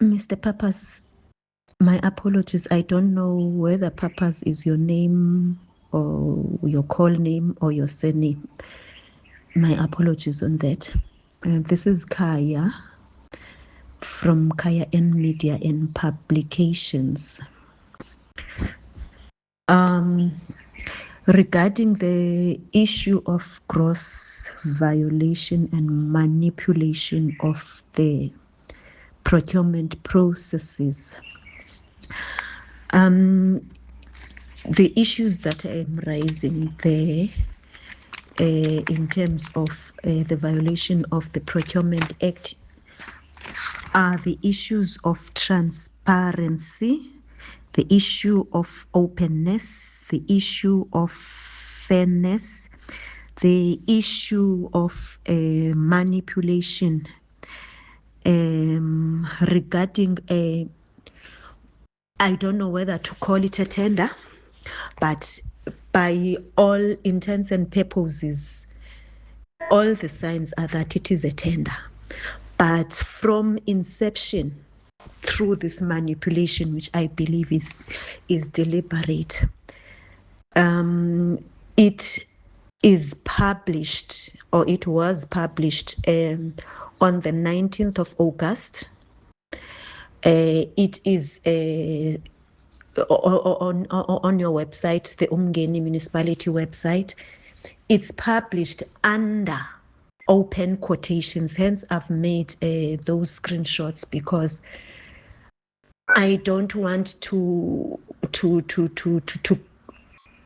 Mr. Papas, my apologies. I don't know whether Papas is your name or your call name or your surname. My apologies on that. This is Kaya from Kaya N Media and Publications. Regarding the issue of gross violation and manipulation of the procurement processes, the issues that I am raising there in terms of the violation of the Procurement Act are the issues of transparency, the issue of openness, the issue of fairness, the issue of manipulation regarding I don't know whether to call it a tender, but by all intents and purposes, all the signs are that it is a tender. But from inception, through this manipulation, which I believe is deliberate, it is published, or it was published on the 19th of August. It is on your website, the Umgeni municipality website. It's published under open quotations. Hence, I've made those screenshots because I don't want to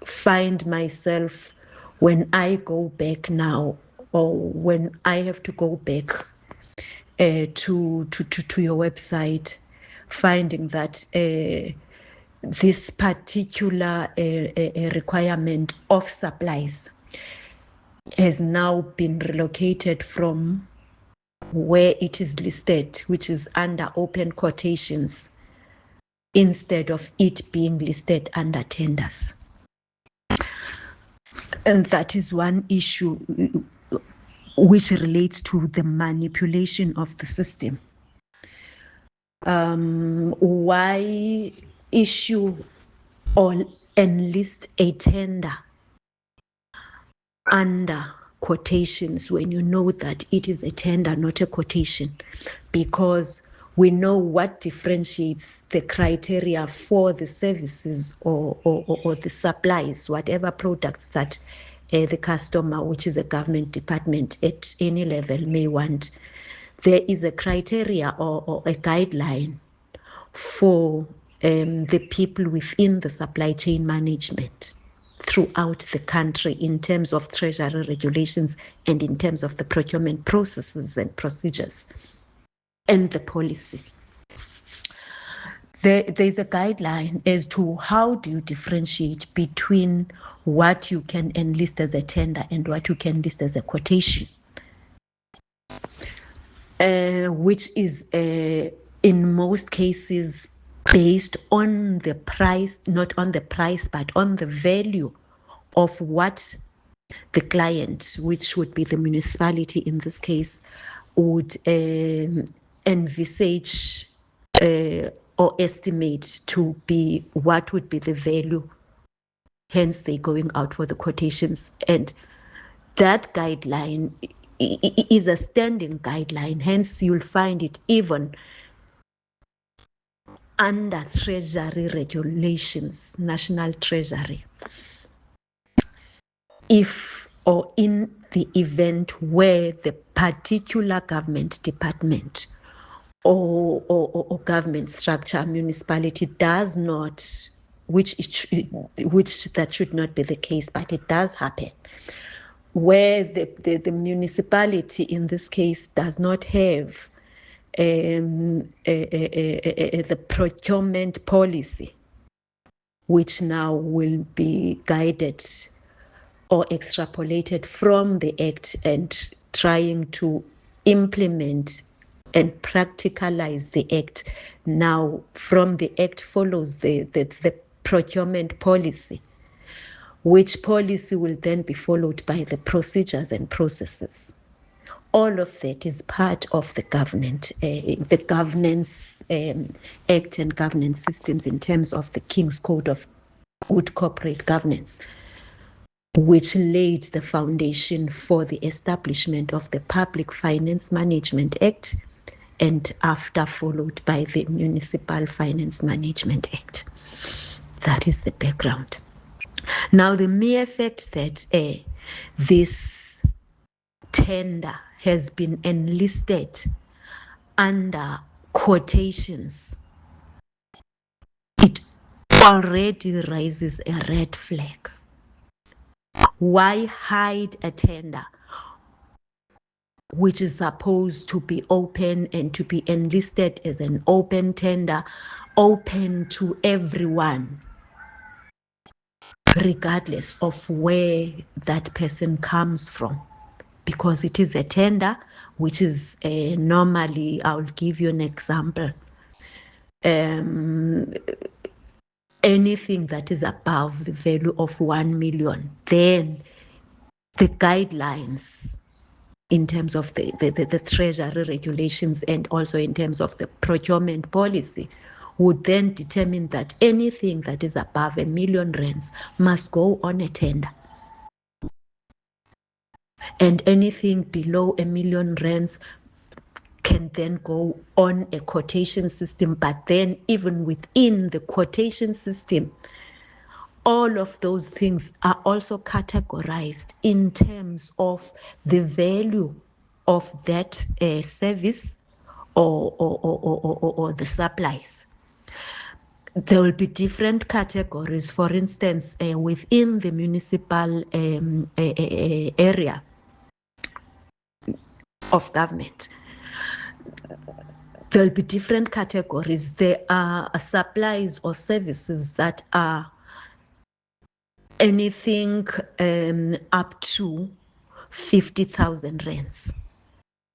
find myself when I go back now, or when I have to go back to your website, finding that this particular requirement of supplies has now been relocated from where it is listed, which is under open quotations, instead of it being listed under tenders. And that is one issue which relates to the manipulation of the system. Why issue or enlist a tender under quotations when you know that it is a tender, not a quotation? Because we know what differentiates the criteria for the services or the supplies, whatever products that the customer, which is a government department at any level, may want. There is a criteria or a guideline for the people within the supply chain management throughout the country in terms of treasury regulations and in terms of the procurement processes and procedures and the policy. There's a guideline as to how do you differentiate between what you can enlist as a tender and what you can list as a quotation, which is in most cases based on the price, not on the price, but on the value of what the client, which would be the municipality in this case, would envisage or estimate to be what would be the value. Hence, they're going out for the quotations. And that guideline is a standing guideline. Hence, you'll find it even under treasury regulations, national treasury. If or in the event where the particular government department or government structure, municipality does not, which that should not be the case, but it does happen, where the municipality in this case does not have the procurement policy, which now will be guided or extrapolated from the Act and trying to implement and practicalize the Act. Now, from the Act follows the procurement policy, which policy will then be followed by the procedures and processes All of that is part of the governance Act and governance systems in terms of the King's Code of Good Corporate Governance, which laid the foundation for the establishment of the Public Finance Management Act, and after followed by the Municipal Finance Management Act. That is the background. Now, the mere fact that this tender has been enlisted under quotations, it already raises a red flag. Why hide a tender which is supposed to be open and to be enlisted as an open tender, open to everyone, regardless of where that person comes from? Because it is a tender, which is normally, I'll give you an example. Anything that is above the value of 1 million, then the guidelines in terms of the treasury regulations and also in terms of the procurement policy would then determine that anything that is above R1 million must go on a tender. And anything below R1 million can then go on a quotation system. But then even within the quotation system, all of those things are also categorized in terms of the value of that service or the supplies. There will be different categories. For instance, within the municipal area of government, there will be different categories. There are supplies or services that are anything up to 50,000 rands.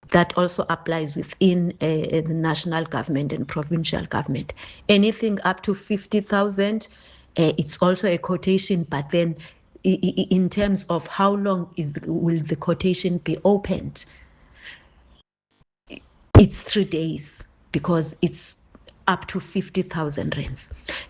That also applies within the national government and provincial government. Anything up to 50,000, it's also a quotation, but then in terms of how long will the quotation be opened, it's 3 days because it's up to 50,000 rands.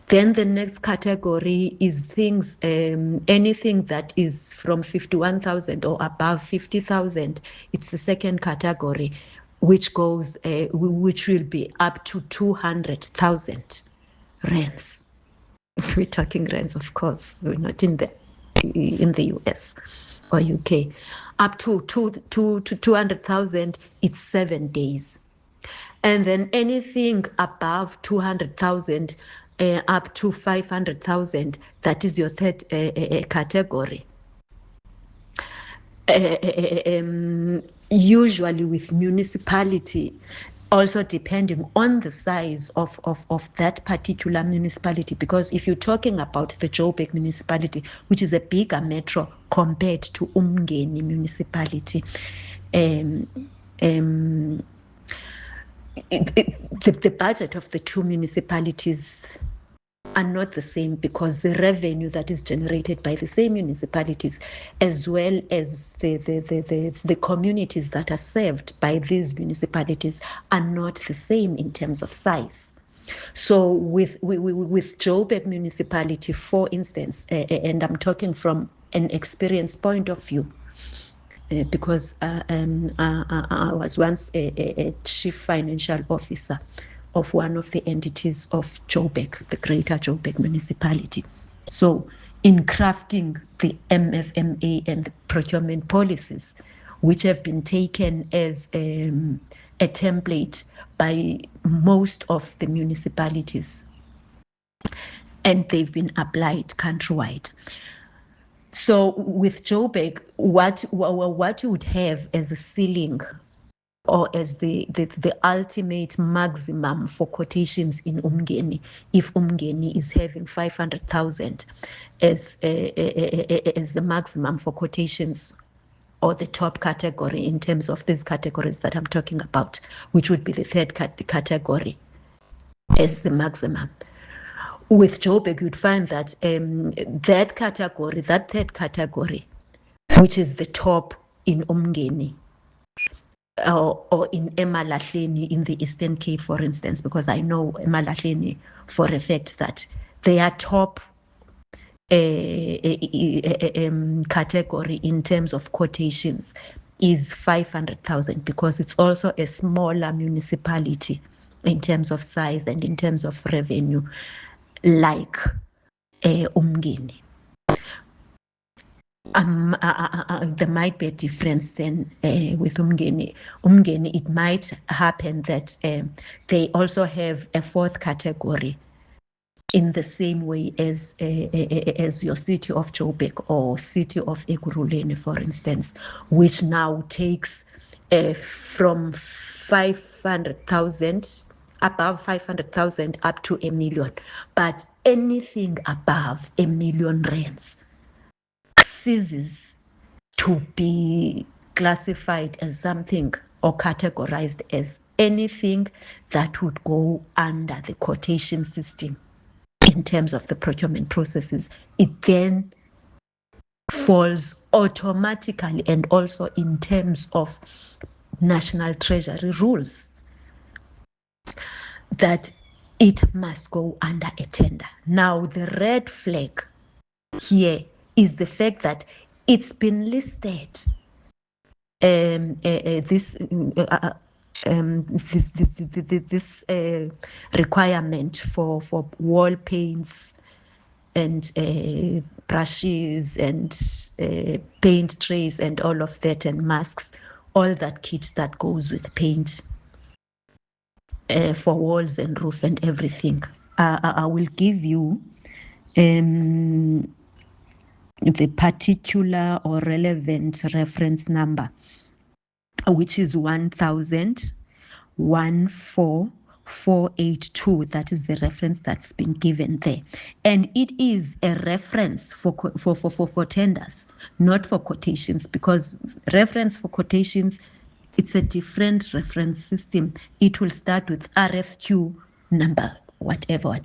Then the next category is things, anything that is from 51,000 or above 50,000. It's the second category, which goes, which will be up to 200,000 rands. We're talking rands, of course. We're not in the US or UK. Up to 200,000, it's 7 days. And then anything above 200,000 up to 500,000, that is your third category. Usually with municipality, also depending on the size of that particular municipality, because if you're talking about the Joburg municipality, which is a bigger metro compared to Umgeni municipality, the budget of the two municipalities are not the same, because the revenue that is generated by the same municipalities, as well as the communities that are served by these municipalities, are not the same in terms of size. So with Joburg municipality, for instance, and I'm talking from an experience point of view, because I was once a chief financial officer of one of the entities of Joburg, the Greater Joburg municipality. So in crafting the MFMA and the procurement policies, which have been taken as a template by most of the municipalities, and they've been applied countrywide. So with Joburg, what you would have as a ceiling or as the ultimate maximum for quotations in Umgeni, if Umgeni is having 500,000 as the maximum for quotations, or the top category in terms of these categories that I'm talking about, which would be the third category as the maximum. With Joburg, you'd find that that third category, which is the top in Umgeni, or in eMalahleni in the Eastern Cape, for instance, because I know eMalahleni for a fact that their top category in terms of quotations is 500,000, because it's also a smaller municipality in terms of size and in terms of revenue, like Umgeni. There might be a difference then with Umgeni. Umgeni, it might happen that they also have a fourth category in the same way as your city of Joburg or city of Ekurhuleni, for instance, which now takes from 500,000, above 500,000 up to 1 million. But anything above 1 million rands ceases to be classified as something or categorized as anything that would go under the quotation system in terms of the procurement processes. It then falls automatically, and also in terms of National Treasury rules, that it must go under a tender. Now, the red flag here is the fact that it's been listed, this requirement for wall paints and brushes and paint trays and all of that, and masks, all that kit that goes with paint for walls and roof and everything. I will give you the particular or relevant reference number, which is 1,482. That is the reference that's been given there. And it is a reference for tenders, not for quotations, because reference for quotations, it's a different reference system. It will start with RFQ number, whatever.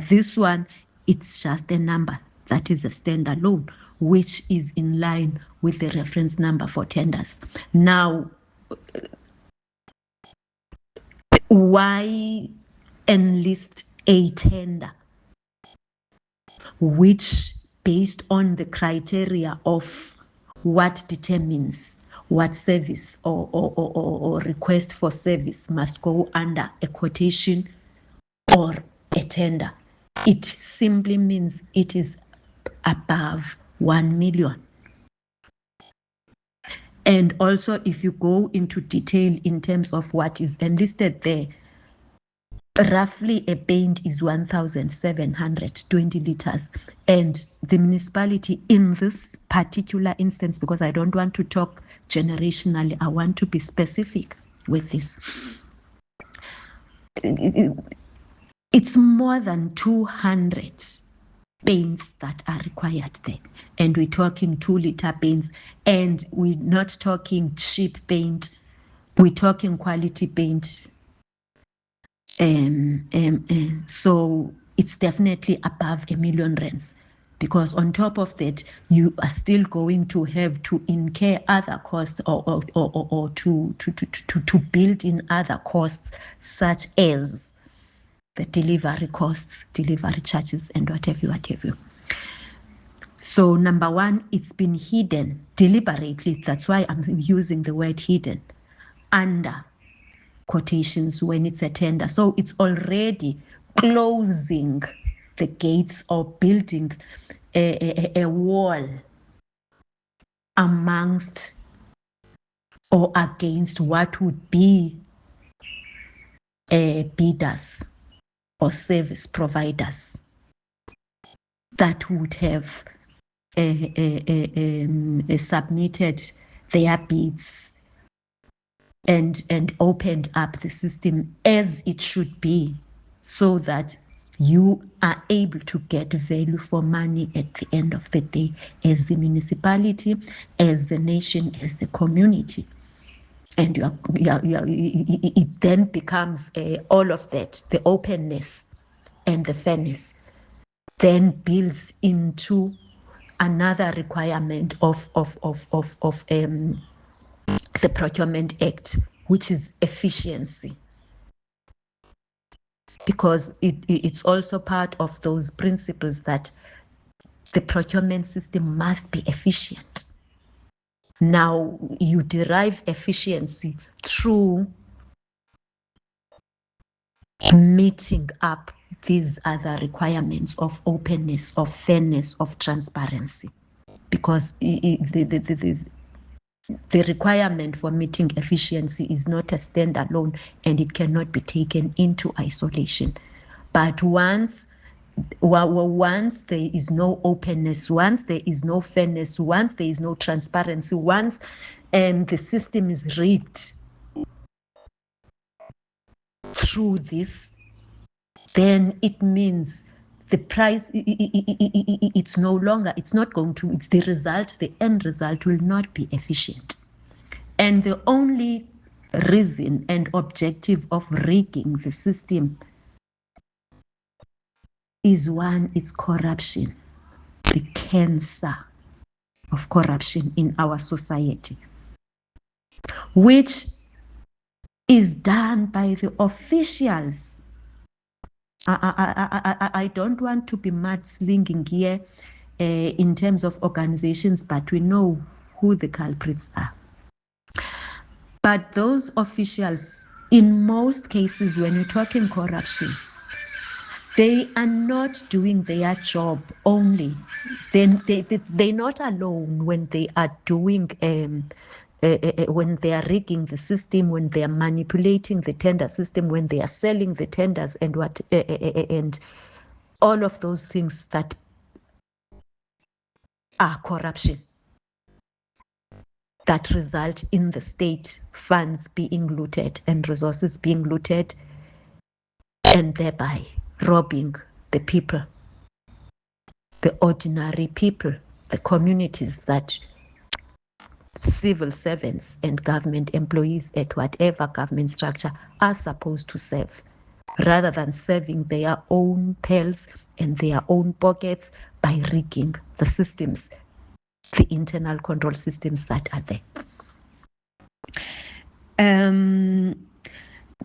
This one, it's just a number that is a standalone, which is in line with the reference number for tenders. Now, why enlist a tender which, based on the criteria of what determines what service or request for service must go under a quotation or a tender? It simply means it is above 1 million. And also, if you go into detail in terms of what is enlisted there, roughly a paint is 1,720 liters. And the municipality in this particular instance, because I don't want to talk generationally, I want to be specific with this. It's more than 200 paints that are required there. And we're talking 2-liter paints, and we're not talking cheap paint, we're talking quality paint. So it's definitely above 1 million rands, because on top of that, you are still going to have to incur other costs or to build in other costs, such as the delivery costs, delivery charges, and what have you. So number one, it's been hidden deliberately. That's why I'm using the word hidden under quotations when it's a tender. So it's already closing the gates or building a wall amongst or against what would be bidders or service providers that would have submitted their bids and opened up the system as it should be, so that you are able to get value for money at the end of the day, as the municipality, as the nation, as the community. And it then becomes all of that, the openness and the fairness, then builds into another requirement of the Procurement Act, which is efficiency, because it's also part of those principles that the procurement system must be efficient. Now, you derive efficiency through meeting up these other requirements of openness, of fairness, of transparency, because the requirement for meeting efficiency is not a standalone and it cannot be taken into isolation. But once there is no openness, once there is no fairness, once there is no transparency, once the system is rigged through this, then it means the price, it's no longer, it's not going to, the end result will not be efficient. And the only reason and objective of rigging the system is one, it's corruption, the cancer of corruption in our society, which is done by the officials. I don't want to be mudslinging here in terms of organizations, but we know who the culprits are. But those officials, in most cases, when you're talking corruption, they are not doing their job only. They're not alone when they are doing, when they are rigging the system, when they are manipulating the tender system, when they are selling the tenders and and all of those things that are corruption, that result in the state funds being looted and resources being looted, and thereby robbing the people, the ordinary people, the communities that civil servants and government employees at whatever government structure are supposed to serve, rather than serving their own pals and their own pockets by rigging the systems, the internal control systems that are there.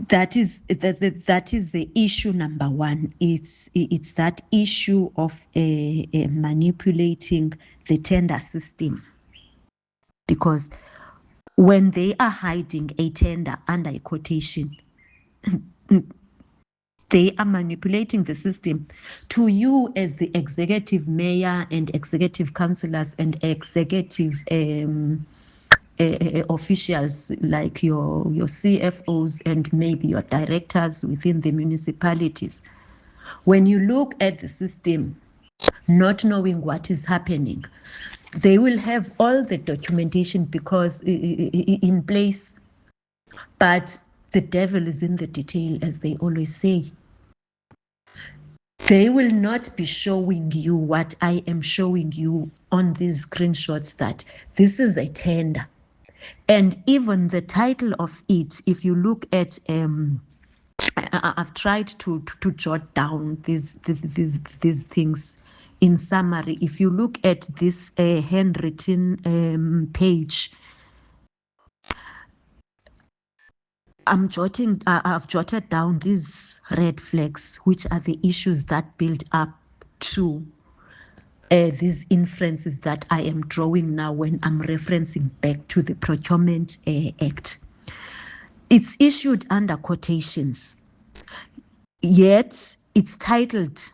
That is the issue number one. It's that issue of manipulating the tender system, because when they are hiding a tender under a quotation, they are manipulating the system. To you as the executive mayor and executive councillors and executive officials like your CFOs and maybe your directors within the municipalities, when you look at the system, not knowing what is happening, they will have all the documentation because in place, but the devil is in the detail, as they always say. They will not be showing you what I am showing you on these screenshots, that this is a tender. And even the title of it, if you look at, I've tried to jot down these things in summary. If you look at this handwritten page, I've jotted down these red flags, which are the issues that build up to these inferences that I am drawing now when I'm referencing back to the Procurement Act. It's issued under quotations, yet it's titled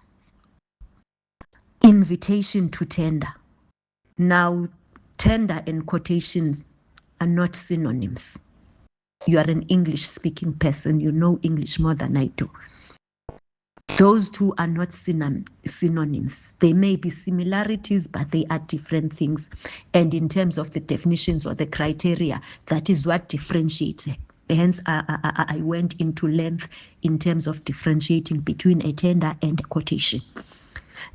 Invitation to Tender. Now, tender and quotations are not synonyms. You are an English-speaking person. You know English more than I do. Those two are not synonyms. They may be similarities, but they are different things. And in terms of the definitions or the criteria, that is what differentiates. Hence, I went into length in terms of differentiating between a tender and a quotation.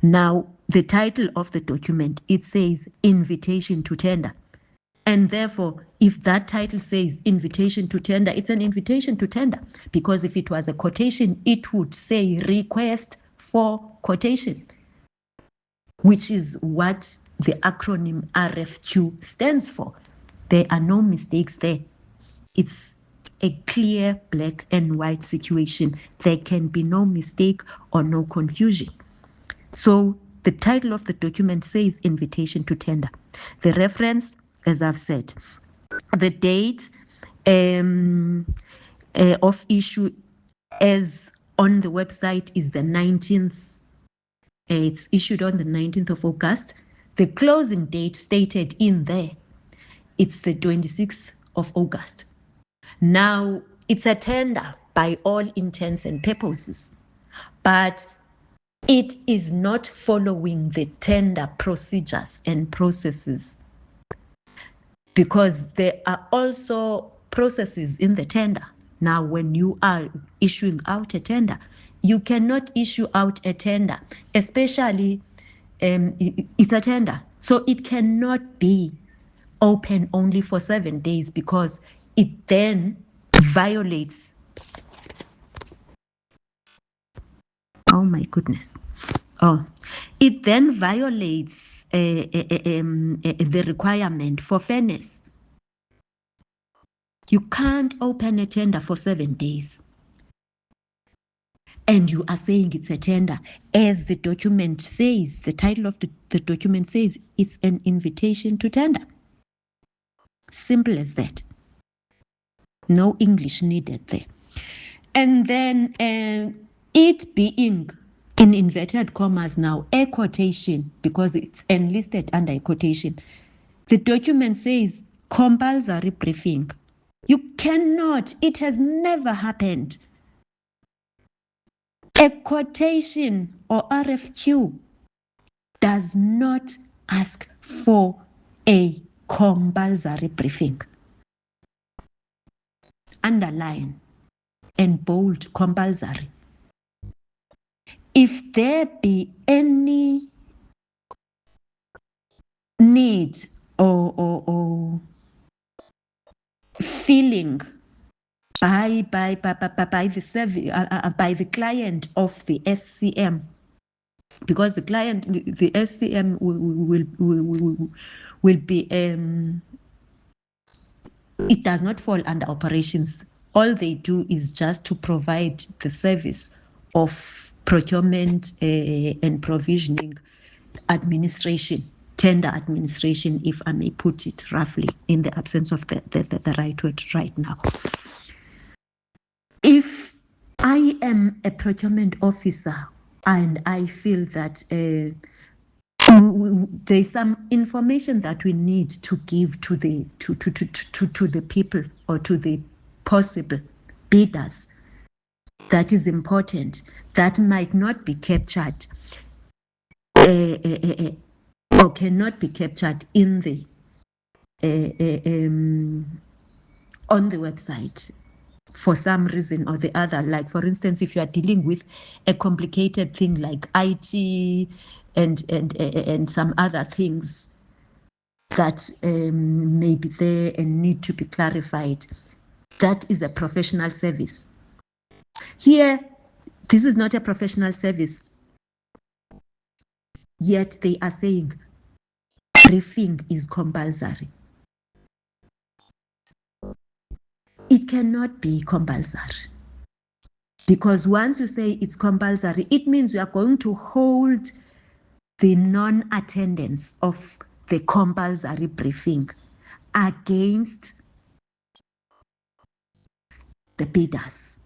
Now, the title of the document, it says Invitation to Tender. And therefore, if that title says invitation to tender, it's an invitation to tender. Because if it was a quotation, it would say request for quotation, which is what the acronym RFQ stands for. There are no mistakes there. It's a clear black and white situation. There can be no mistake or no confusion. So the title of the document says invitation to tender. The reference, as I've said, the date of issue as on the website is the 19th. It's issued on the 19th of August. The closing date stated in there, it's the 26th of August. Now, it's a tender by all intents and purposes, but it is not following the tender procedures and processes, because there are also processes in the tender. Now, when you are issuing out a tender, you cannot issue out a tender, especially it's a tender. So it cannot be open only for 7 days, because it then violates. Oh my goodness. Oh, it then violates the requirement for fairness. You can't open a tender for 7 days. And you are saying it's a tender. As the document says, the title of the document says, it's an invitation to tender. Simple as that. No English needed there. And then it being, in inverted commas now, a quotation, because it's enlisted under a quotation. The document says compulsory briefing. You cannot, it has never happened. A quotation or RFQ does not ask for a compulsory briefing. Underline and bold compulsory. If there be any need or feeling by the service, by the client of the SCM, because the client, the SCM will be it does not fall under operations. All they do is just to provide the service of procurement and provisioning administration, tender administration, if I may put it roughly, in the absence of the right word right now. If I am a procurement officer and I feel that there's some information that we need to give to the to the people or to the possible bidders that is important, that might not be captured or cannot be captured in the on the website for some reason or the other. Like, for instance, if you are dealing with a complicated thing like IT and some other things that may be there and need to be clarified, that is a professional service. Here, this is not a professional service, yet they are saying briefing is compulsory. It cannot be compulsory, because once you say it's compulsory, it means you are going to hold the non-attendance of the compulsory briefing against the bidders.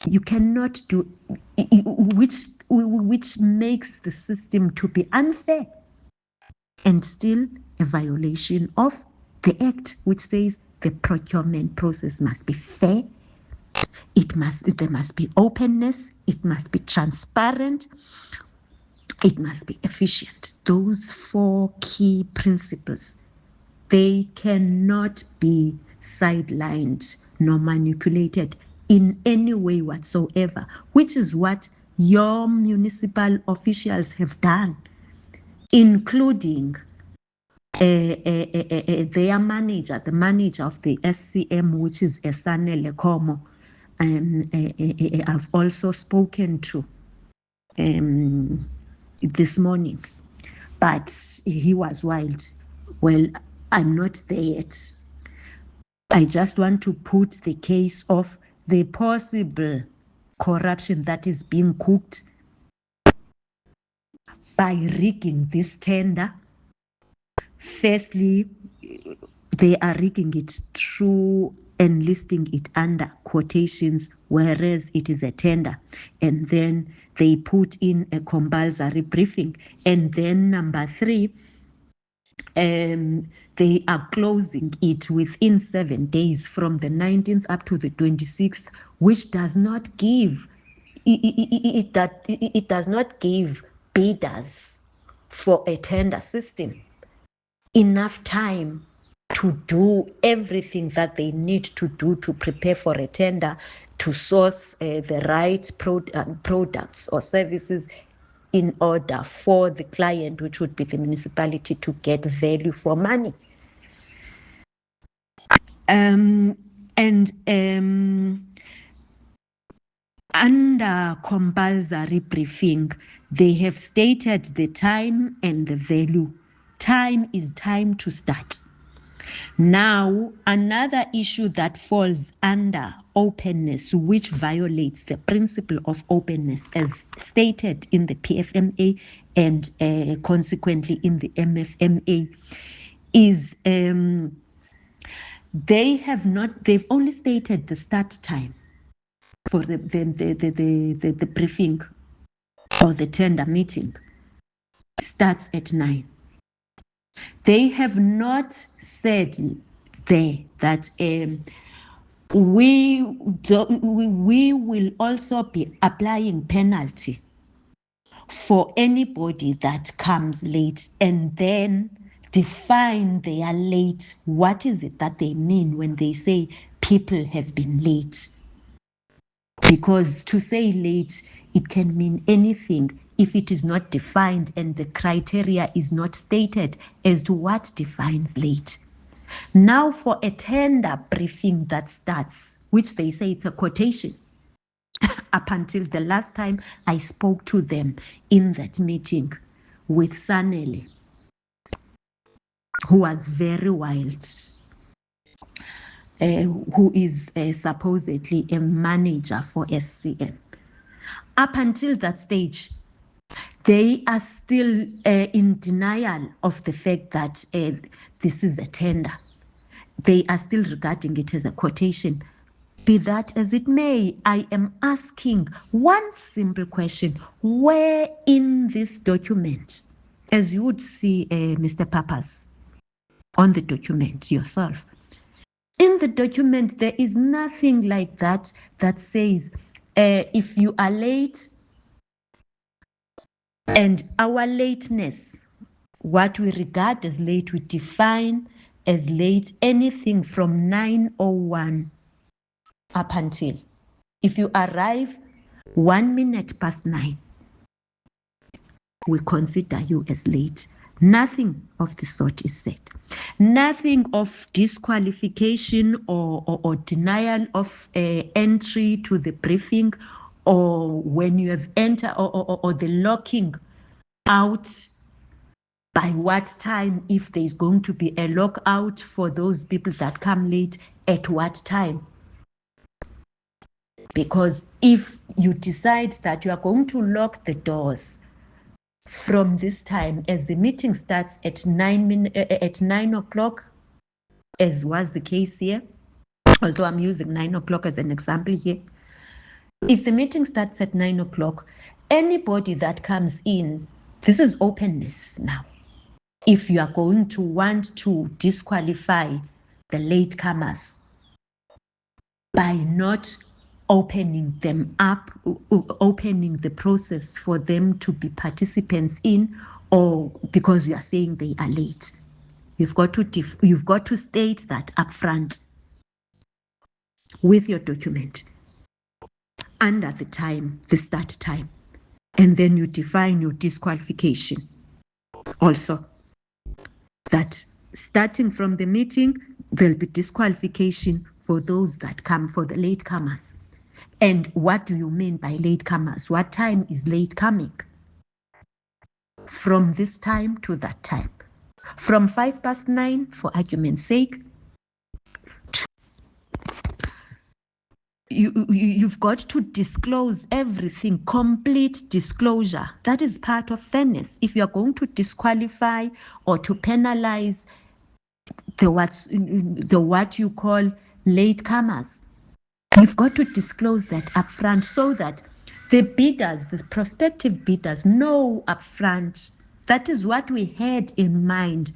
You cannot do, which makes the system to be unfair and still a violation of the Act, which says the procurement process must be fair. There must be openness. It must be transparent. It must be efficient. Those 4 key principles, they cannot be sidelined nor manipulated in any way whatsoever, which is what your municipal officials have done, including their manager, the manager of the SCM, which is Esane Lekomo. I've also spoken to this morning, but he was wild. Well, I'm not there yet. I just want to put the case of the possible corruption that is being cooked by rigging this tender. Firstly, they are rigging it through enlisting it under quotations, whereas it is a tender. And then they put in a compulsory briefing. And then number 3, they are closing it within 7 days from the 19th up to the 26th, which does not give it does not give bidders for a tender system enough time to do everything that they need to do to prepare for a tender, to source the right products or services in order for the client, which would be the municipality, to get value for money. Under compulsory briefing, they have stated the time and the value. Time is time to start. Now, another issue that falls under openness, which violates the principle of openness as stated in the PFMA and consequently in the MFMA, is they've only stated the start time for the briefing or the tender meeting starts at 9. They have not said there that we will also be applying penalty for anybody that comes late, and then define they are late. What is it that they mean when they say people have been late? Because to say late, it can mean anything if it is not defined and the criteria is not stated as to what defines late. Now, for a tender briefing that starts, which they say it's a quotation, up until the last time I spoke to them in that meeting with Sanele, who was very wild, who is supposedly a manager for SCN. Up until that stage, they are still in denial of the fact that this is a tender. They are still regarding it as a quotation. Be that as it may, I am asking one simple question. Where in this document, as you would see, Mr. Papas, on the document yourself, in the document, there is nothing like that that says, if you are late, and our lateness, what we regard as late, we define as late anything from 9:01 up until. If you arrive 1 minute past 9, we consider you as late. Nothing of the sort is said. Nothing of disqualification or denial of entry to the briefing, or when you have entered, or the locking out, by what time, if there's going to be a lockout for those people that come late, at what time. Because if you decide that you are going to lock the doors from this time, as the meeting starts at 9 o'clock, as was the case here, although I'm using 9 o'clock as an example here. If the meeting starts at 9 o'clock, anybody that comes in, this is openness now. If you are going to want to disqualify the latecomers by not opening them up, opening the process for them to be participants in, or because you are saying they are late, you've got to state that up front with your document under the time, the start time, and then you define your disqualification also, that starting from the meeting, there'll be disqualification for those that come, for the latecomers. And what do you mean by latecomers? What time is late coming? From this time to that time. From 9:05, for argument's sake, You've got to disclose everything, complete disclosure. That is part of fairness. If you're going to disqualify or to penalize the what you call latecomers, you've got to disclose that upfront so that the bidders, the prospective bidders, know upfront. That is what we had in mind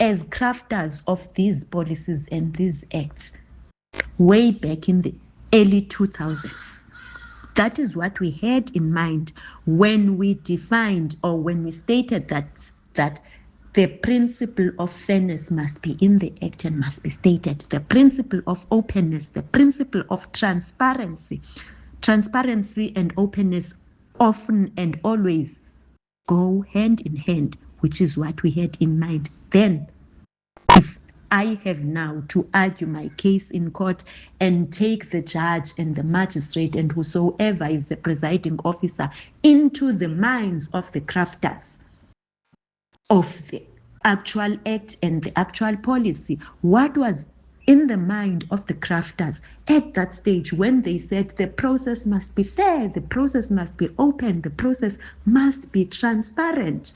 as crafters of these policies and these acts way back in the early 2000s. That is what we had in mind when we defined or when we stated that the principle of fairness must be in the act and must be stated. The principle of openness, the principle of transparency. Transparency and openness often and always go hand in hand, which is what we had in mind then. If I have now to argue my case in court and take the judge and the magistrate and whosoever is the presiding officer into the minds of the crafters of the actual act and the actual policy, what was in the mind of the crafters at that stage when they said the process must be fair, the process must be open, the process must be transparent.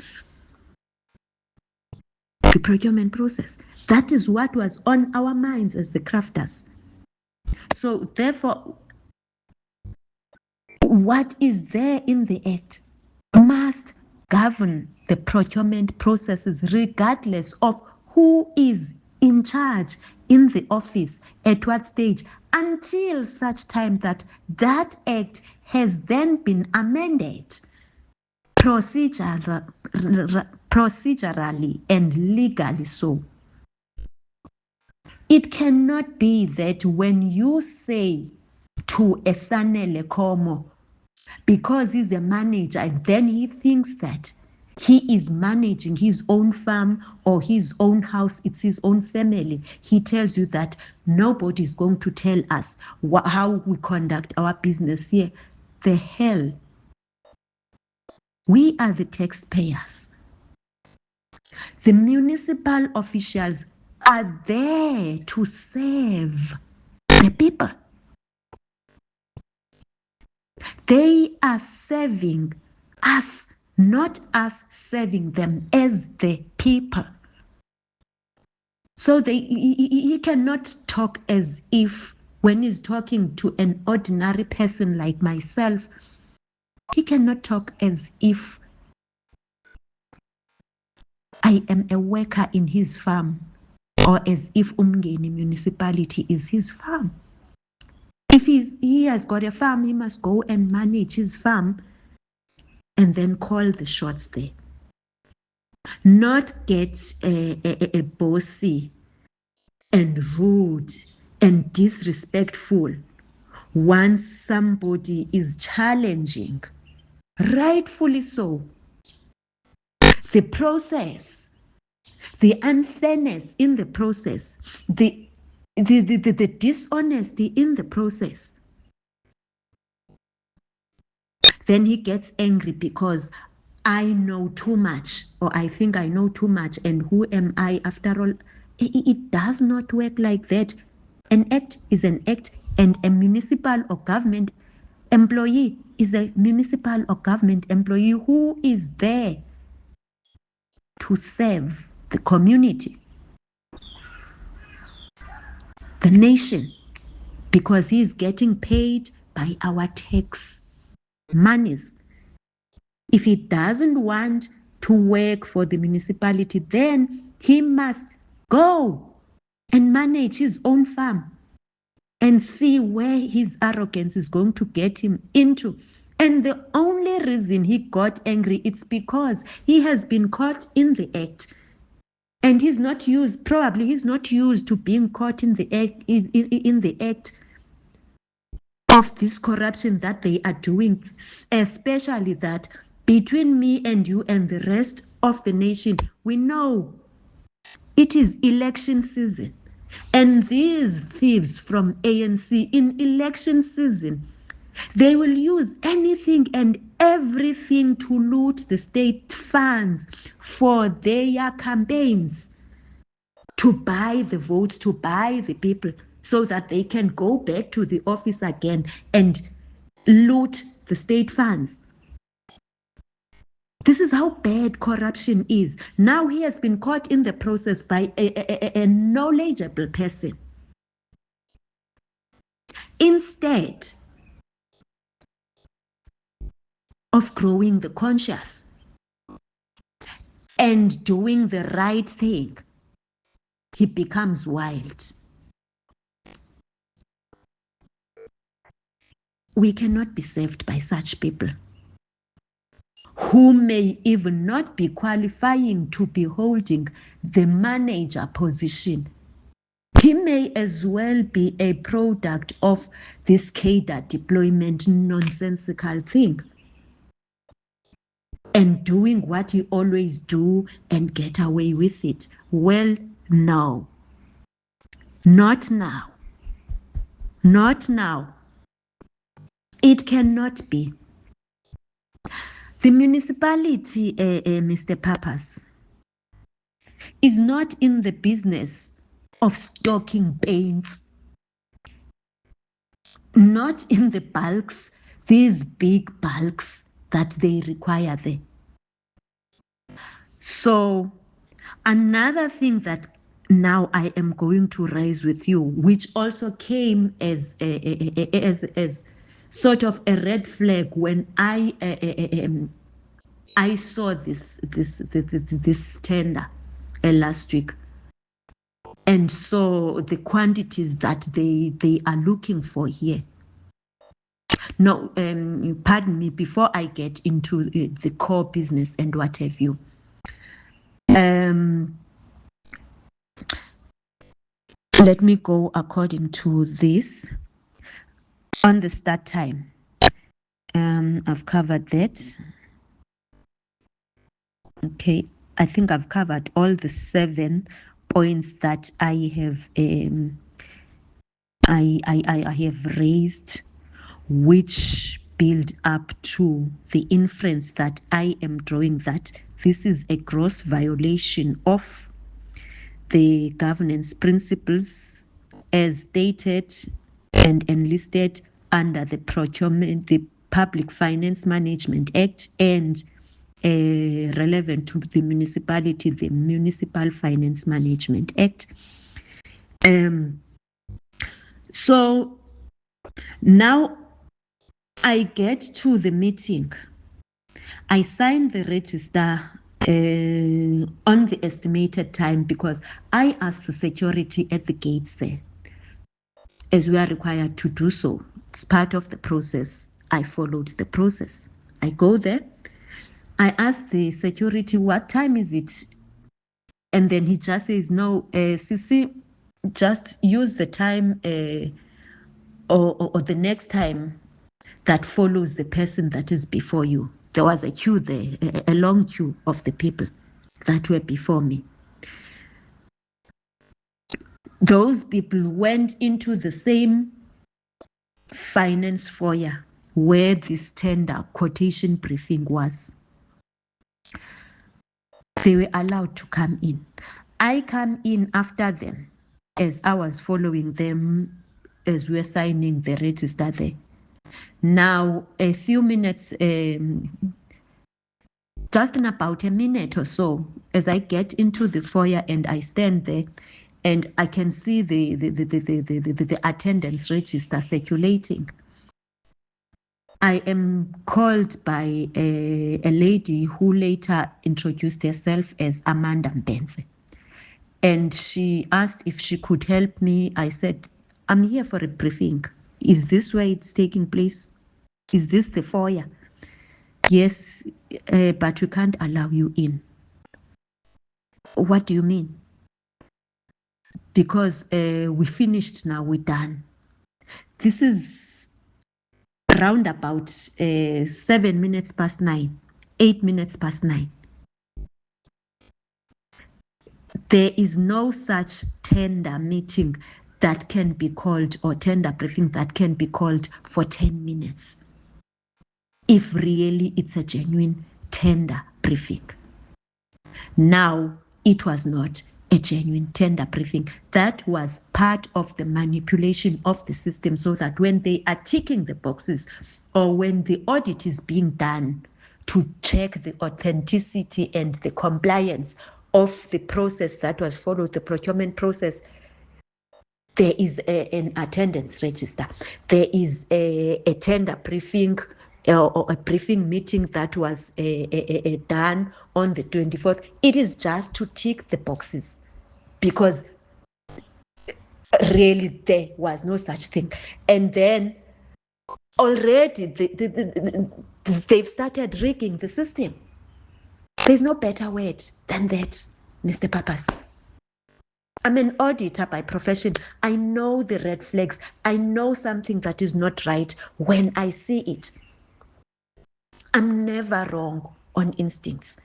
The procurement process. That is what was on our minds as the crafters. So therefore, what is there in the act must govern the procurement processes regardless of who is in charge in the office at what stage, until such time that that act has then been amended procedurally and legally so. It cannot be that when you say to Esanele Komo, because he's a manager, then he thinks that he is managing his own farm or his own house, it's his own family. He tells you that nobody is going to tell us how we conduct our business here. The hell. We are the taxpayers. The municipal officials are there to serve the people. They are serving us, not us serving them as the people. So he cannot talk as if, when he's talking to an ordinary person like myself, he cannot talk as if I am a worker in his farm or as if Umgeni municipality is his farm. If he has got a farm, he must go and manage his farm and then call the shots there. Not get a bossy and rude and disrespectful once somebody is challenging, rightfully so, the process, the unfairness in the process, the dishonesty in the process. Then he gets angry because I know too much, or I think I know too much, and who am I after all? It does not work like that. An act is an act, and a municipal or government employee is a municipal or government employee who is there to serve the community, the nation, because he is getting paid by our tax monies. If he doesn't want to work for the municipality, then he must go and manage his own farm and see where his arrogance is going to get him into. And the only reason he got angry, it's because he has been caught in the act. And he's not used, probably he's not used to being caught in the act, in the act of this corruption that they are doing, especially that between me and you and the rest of the nation, we know it is election season. And these thieves from ANC in election season, they will use anything and everything to loot the state funds for their campaigns, to buy the votes, to buy the people. so that they can go back to the office again and loot the state funds. This is how bad corruption is. Now he has been caught in the process by a knowledgeable person. Instead of growing the conscious and doing the right thing, he becomes wild. We cannot be saved by such people who may even not be qualifying to be holding the manager position. He may as well be a product of this cadre deployment nonsensical thing and doing what he always do and get away with it. Well, no. Not now. Not now. It cannot be. The municipality, Mr. Papas, is not in the business of stocking paints, not in the bulks, these big bulks that they require there. So another thing that now I am going to raise with you, which also came as sort of a red flag when I saw this tender last week, and saw the quantities that they are looking for here. No, pardon me, before I get into the core business and what have you. Let me go according to this. On the start time, I've covered that. Okay, I think I've covered all the 7 points that I have I have raised, which build up to the inference that I am drawing that this is a gross violation of the governance principles as stated and enlisted under the Public Finance Management Act, and relevant to the municipality, the Municipal Finance Management Act. So now I get to the meeting. I sign the register on the estimated time because I asked the security at the gates there, as we are required to do so. It's part of the process. I followed the process. I go there. I ask the security, what time is it? And then he just says, no, Sisi, just use the time or the next time that follows the person that is before you. There was a queue there, a long queue of the people that were before me. Those people went into the same finance foyer where this tender quotation briefing was. They were allowed to come in. I come in after them as I was following them as we were signing the register there. Now, a few minutes, just in about a minute or so, as I get into the foyer and I stand there, and I can see the attendance register circulating. I am called by a lady who later introduced herself as Amanda Mbenze. And she asked if she could help me. I said, I'm here for a briefing. Is this where it's taking place? Is this the foyer? Yes, but we can't allow you in. What do you mean? Because we finished now, we're done. This is around about 7 minutes past 9, 8 minutes past 9. There is no such tender meeting that can be called, or tender briefing that can be called for 10 minutes. If really it's a genuine tender briefing. Now, it was not. a genuine tender briefing. That was part of the manipulation of the system, so that when they are ticking the boxes or when the audit is being done to check the authenticity and the compliance of the process that was followed, the procurement process, there is an attendance register. There is a tender briefing or a briefing meeting that was done on the 24th. It is just to tick the boxes, because really there was no such thing. And then already they've started rigging the system. There's no better word than that, Mr. Papas. I'm an auditor by profession. I know the red flags. I know something that is not right when I see it. I'm never wrong on instincts.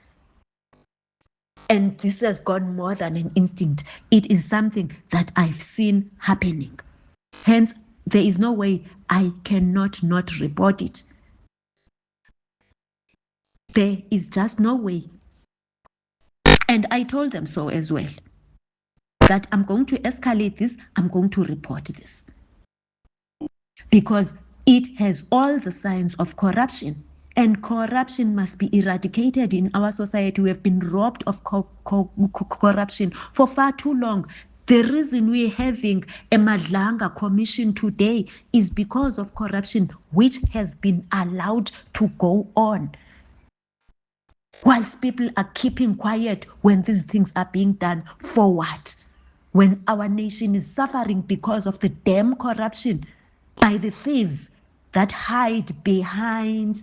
And this has gone more than an instinct. It is something that I've seen happening. Hence, there is no way I cannot not report it. There is just no way. And I told them so as well, that I'm going to escalate this, I'm going to report this. Because it has all the signs of corruption. And corruption must be eradicated in our society. We have been robbed of corruption for far too long. The reason we're having a Madlanga commission today is because of corruption, which has been allowed to go on. Whilst people are keeping quiet when these things are being done, for what? When our nation is suffering because of the damn corruption by the thieves that hide behind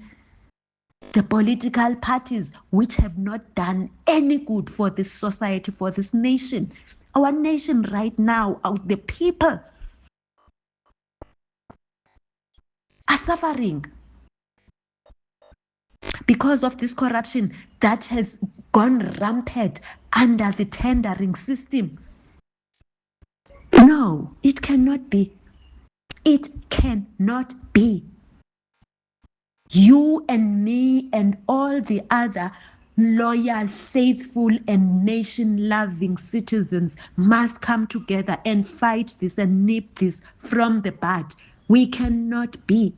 the political parties, which have not done any good for this society, for this nation. Our nation right now, the people are suffering because of this corruption that has gone rampant under the tendering system. No, it cannot be. It cannot be. You and me and all the other loyal, faithful, and nation-loving citizens must come together and fight this and nip this from the bud. We cannot be.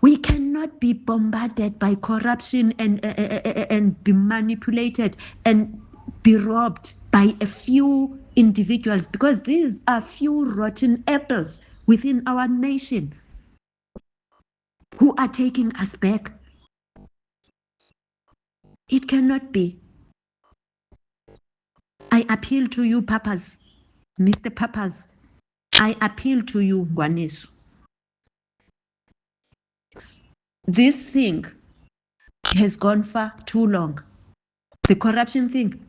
We cannot be bombarded by corruption and be manipulated and be robbed by a few individuals, because these are few rotten apples within our nation who are taking us back. It cannot be. I appeal to you, Papas, Mr. Papas. I appeal to you, Ngwanesu. This thing has gone far too long. The corruption thing.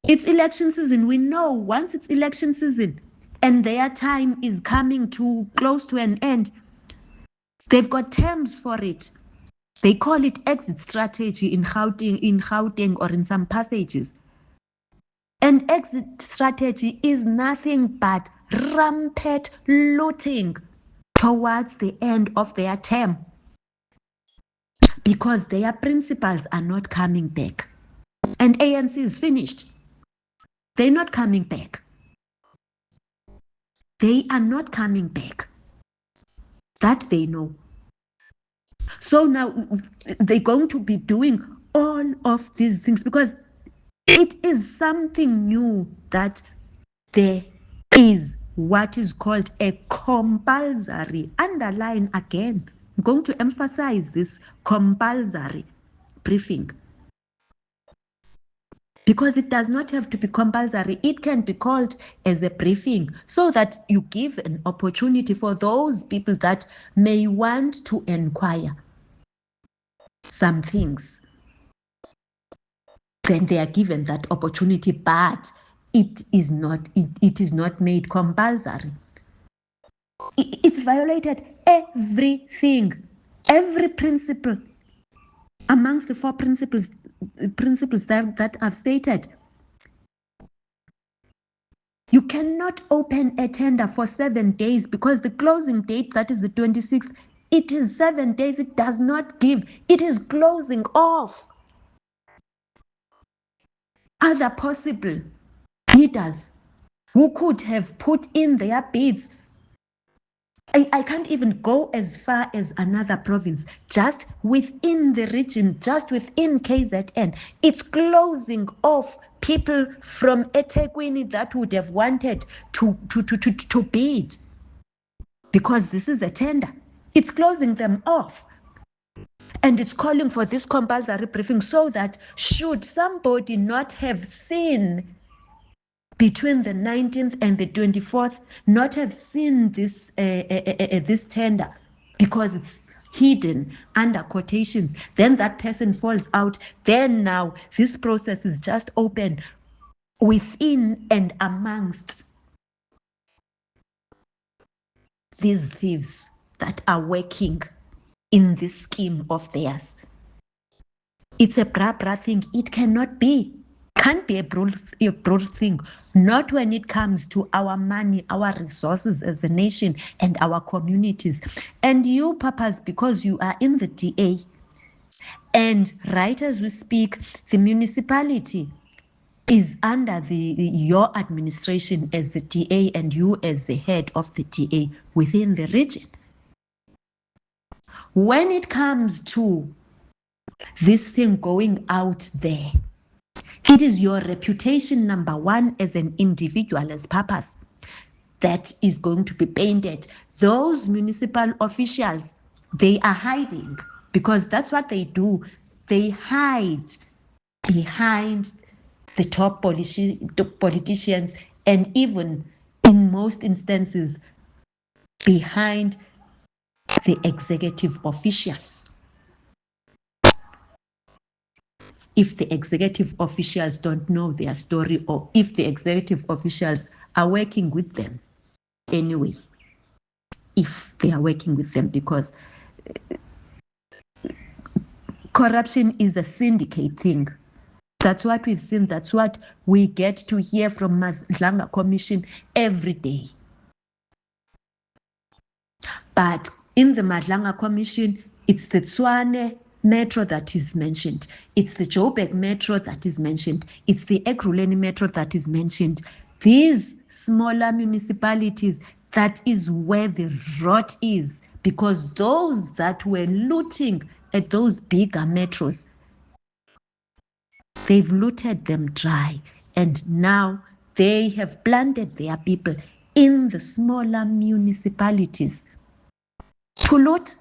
It's election season. We know once it's election season and their time is coming to close to an end, they've got terms for it. They call it exit strategy in Gauteng or in some passages. And exit strategy is nothing but rampant looting towards the end of their term, because their principles are not coming back. And ANC is finished. They're not coming back. They are not coming back. That they know. So now they're going to be doing all of these things because it is something new that there is what is called a compulsory, underline again, I'm going to emphasize this compulsory briefing. Because it does not have to be compulsory. It can be called as a briefing so that you give an opportunity for those people that may want to inquire some things. Then they are given that opportunity, but it is not made compulsory. It's violated everything, every principle amongst the four principles that I've stated. You cannot open a tender for 7 days because the closing date, that is the 26th, it is 7 days. It does not give. It is closing off. other possible bidders who could have put in their bids. I can't even go as far as another province, just within the region, just within KZN. It's closing off people from eThekwini that would have wanted to bid, because this is a tender. It's closing them off. And it's calling for this compulsory briefing so that should somebody not have seen between the 19th and the 24th, not have seen this this tender because it's hidden under quotations, then that person falls out. Then now this process is just open within and amongst these thieves that are working in this scheme of theirs. It's a bra thing. It cannot be. Can't be a broad thing. Not when it comes to our money, our resources as a nation and our communities. And you, Papas, because you are in the DA, and right as we speak, the municipality is under your administration as the DA and you as the head of the DA within the region. When it comes to this thing going out there, it is your reputation, number one, as an individual, as Papas, that is going to be painted. Those municipal officials, they are hiding, because that's what they do. They hide behind the top politicians, and even in most instances behind the executive officials. If the executive officials don't know their story, or if the executive officials are working with them anyway, if they are working with them, because corruption is a syndicate thing. That's what we've seen. That's what we get to hear from Madlanga Commission every day. But in the Madlanga Commission, it's the Tshwane Metro that is mentioned. It's the Joburg Metro that is mentioned. It's the Ekurhuleni Metro that is mentioned. These smaller municipalities, that is where the rot is, because those that were looting at those bigger metros, they've looted them dry, and now they have planted their people in the smaller municipalities to loot,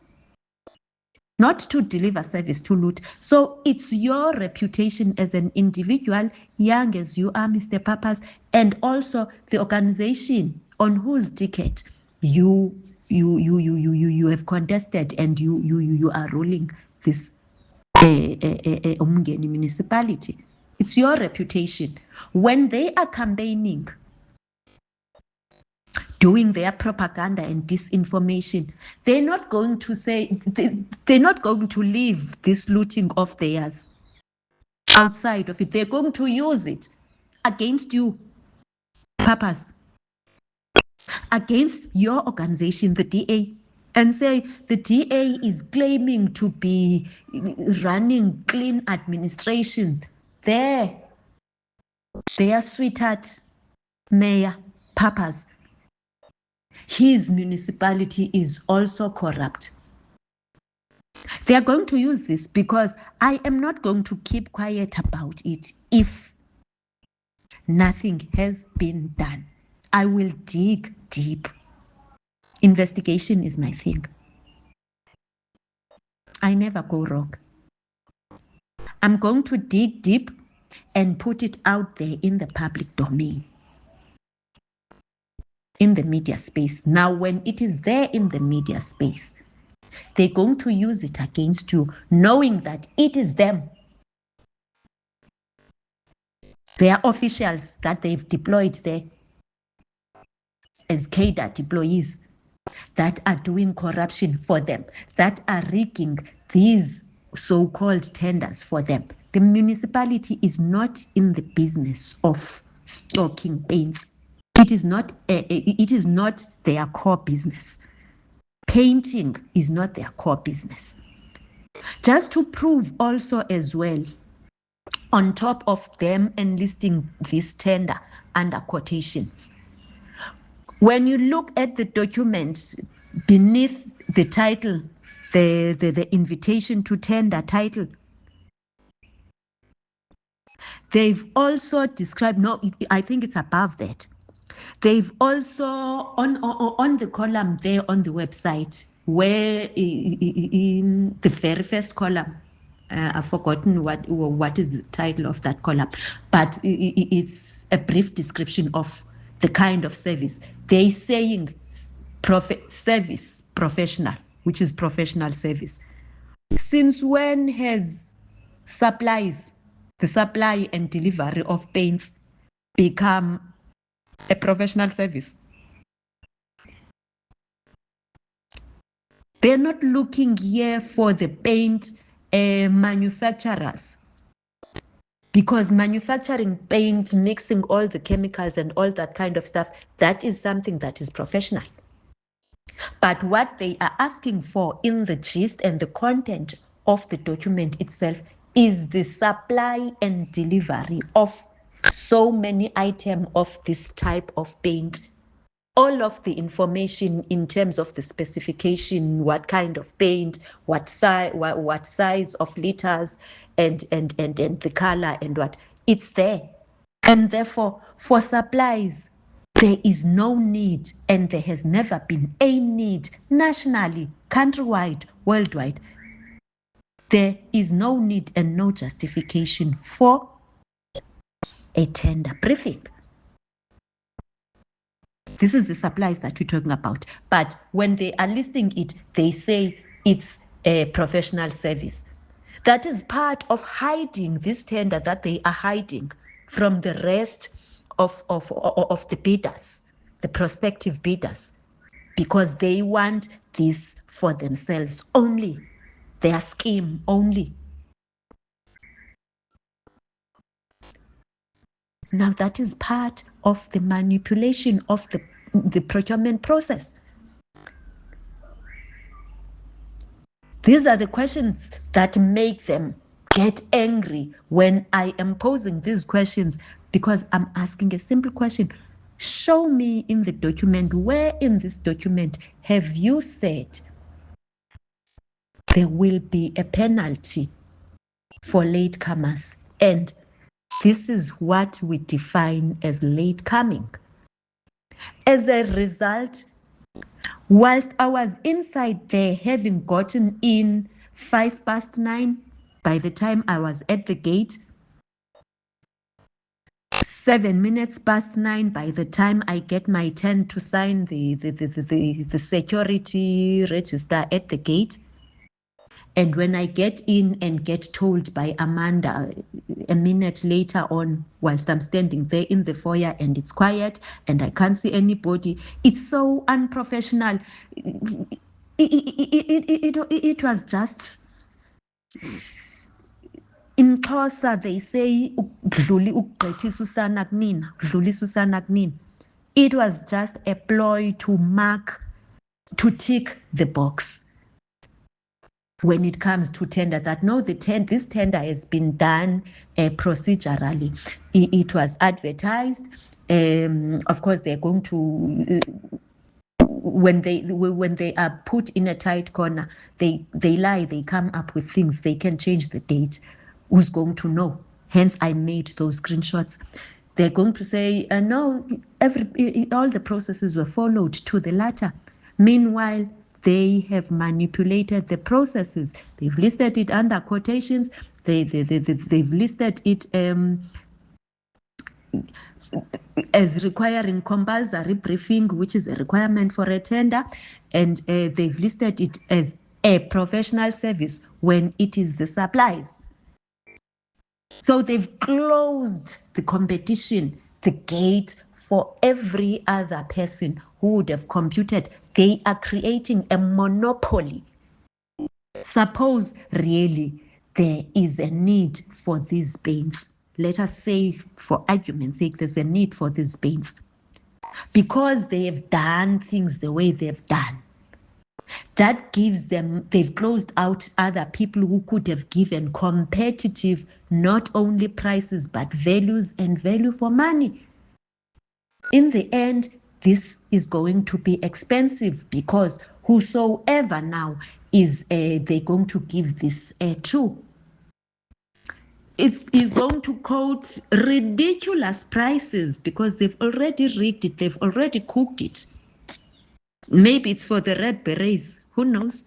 not to deliver service, to loot. So it's your reputation as an individual, young as you are, Mr. Papas, and also the organization on whose ticket you have contested, and you are ruling this Umgeni municipality. It's your reputation. When they are campaigning, doing their propaganda and disinformation, they're not going to say, they're not going to leave this looting of theirs outside of it. They're going to use it against you, Papas, against your organization, the DA, and say the DA is claiming to be running clean administration. Their sweetheart mayor, Papas, his municipality is also corrupt. They are going to use this, because I am not going to keep quiet about it if nothing has been done. I will dig deep. Investigation is my thing. I never go wrong. I'm going to dig deep and put it out there in the public domain, in the media space. Now, when it is there in the media space, they're going to use it against you, knowing that it is them. They are officials that they've deployed there as cadre employees that are doing corruption for them, that are rigging these so-called tenders for them. The municipality is not in the business of stocking paints. It is not their core business. Painting is not their core business. Just to prove also as well on top of them enlisting this tender under quotations. When you look at the document beneath the title, the invitation to tender title, they've also described, no, I think it's above that. They've also, on the column there on the website, where in the very first column, I've forgotten what is the title of that column, but it's a brief description of the kind of service. They're saying service professional, which is professional service. Since when has the supply and delivery of paints become a professional service? They're not looking here for the paint manufacturers, because manufacturing paint, mixing all the chemicals and all that kind of stuff, that is something that is professional. But what they are asking for in the gist and the content of the document itself is the supply and delivery of so many items of this type of paint. All of the information in terms of the specification, what kind of paint, what size of liters, and the color and what, it's there. And therefore, for supplies, there is no need, and there has never been a need nationally, countrywide, worldwide. There is no need and no justification for a tender briefing. This is the supplies that we're talking about. But when they are listing it, they say it's a professional service. That is part of hiding this tender that they are hiding from the rest of the bidders, the prospective bidders, because they want this for themselves only, their scheme only. Now that is part of the manipulation of the procurement process. These are the questions that make them get angry when I am posing these questions, because I'm asking a simple question. Show me in the document, where in this document have you said there will be a penalty for latecomers? And this is what we define as late coming. As a result, whilst I was inside there, having gotten in 9:05, by the time I was at the gate, 9:07 by the time I get my turn to sign the security register at the gate. And when I get in and get told by Amanda a minute later on, whilst I'm standing there in the foyer and it's quiet and I can't see anybody, it's so unprofessional. It was just, in Xhosa they say, it was just a ploy to tick the box when it comes to tender, that no, this tender has been done procedurally. It was advertised. Of course, they're going to, when they are put in a tight corner, they lie, they come up with things, they can change the date. Who's going to know? Hence, I made those screenshots. They're going to say, no, all the processes were followed to the letter. Meanwhile, they have manipulated the processes. They've listed it under quotations. They've listed it as requiring compulsory briefing, which is a requirement for a tender, and they've listed it as a professional service when it is the supplies. So they've closed the competition, the gate for every other person who would have computed. They are creating a monopoly. Suppose really there is a need for these paints. Let us say, for argument's sake, there's a need for these paints. Because they have done things the way they've done, that gives them, they've closed out other people who could have given competitive not only prices, but values and value for money. In the end, this is going to be expensive because whosoever now is they're going to give this to, it's going to quote ridiculous prices because they've already rigged it, they've already cooked it. Maybe it's for the Red Berets, who knows?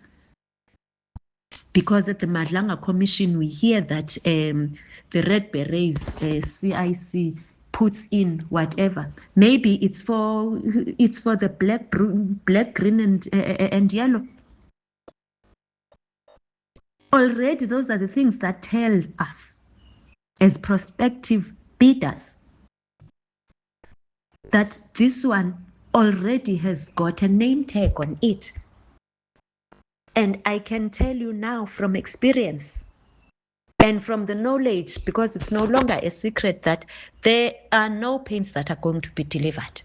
Because at the Madlanga Commission, we hear that the Red Berets, CIC, puts in whatever. Maybe it's for the black, green, and yellow. Already, those are the things that tell us, as prospective bidders, that this one already has got a name tag on it. And I can tell you now from experience and from the knowledge, because it's no longer a secret, that there are no paints that are going to be delivered.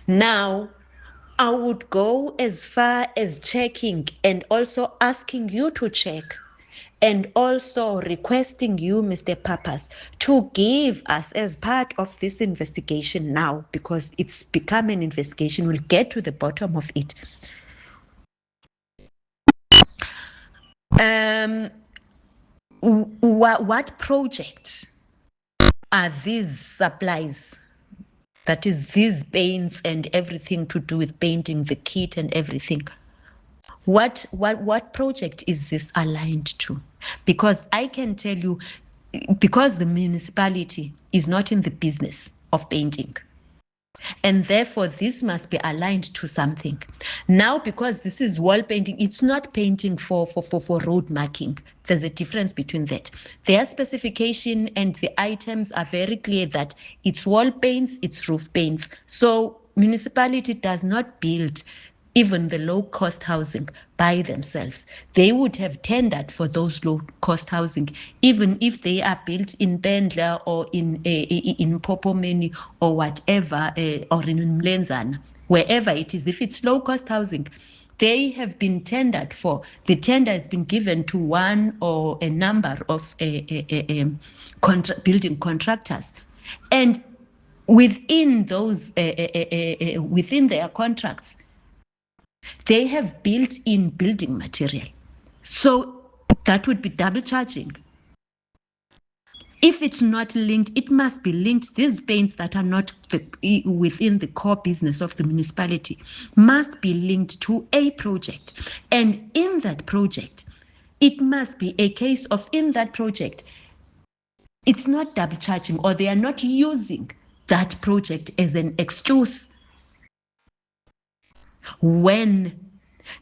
Now, I would go as far as checking and also asking you to check, and also requesting you, Mr. Papas, to give us as part of this investigation now, because it's become an investigation. We'll get to the bottom of it. What projects are these supplies? That is, these paints and everything to do with painting, the kit and everything. What project is this aligned to? Because I can tell you, because the municipality is not in the business of painting, and therefore this must be aligned to something. Now, because this is wall painting, it's not painting for road marking. There's a difference between that. Their specification and the items are very clear that it's wall paints, it's roof paints. So municipality does not build even the low-cost housing by themselves. They would have tendered for those low-cost housing, even if they are built in Bendla or in Popomeni or whatever, or in Mlenzana, wherever it is. If it's low-cost housing, they have been tendered for. The tender has been given to one or a number of building contractors. And within those, within their contracts, they have built in building material. So that would be double charging. If it's not linked, it must be linked. These paints that are not within the core business of the municipality must be linked to a project. And in that project, it must be a case of, in that project, it's not double charging, or they are not using that project as an excuse when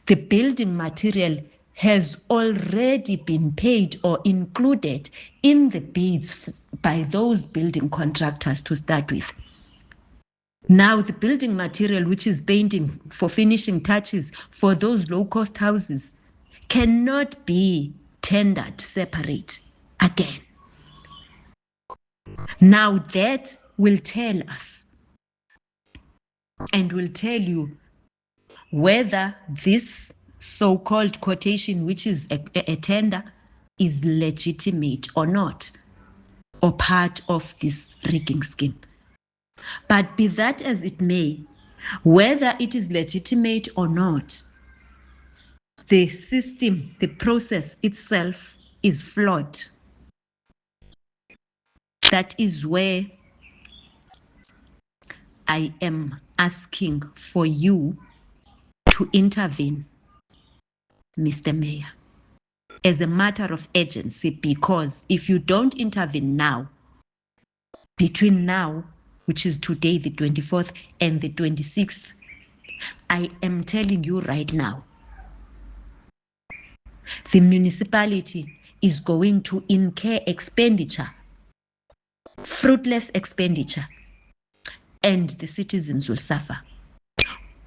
the building material has already been paid or included in the bids by those building contractors to start with. Now, the building material, which is painting for finishing touches for those low-cost houses, cannot be tendered separate again. Now, that will tell us and will tell you whether this so-called quotation, which is a tender, is legitimate or not, or part of this rigging scheme. But be that as it may, whether it is legitimate or not, the system, the process itself is flawed. That is where I am asking for you to intervene, Mr. Mayor, as a matter of urgency, because if you don't intervene now, between now, which is today, the 24th, and the 26th, I am telling you right now, the municipality is going to incur expenditure, fruitless expenditure, and the citizens will suffer.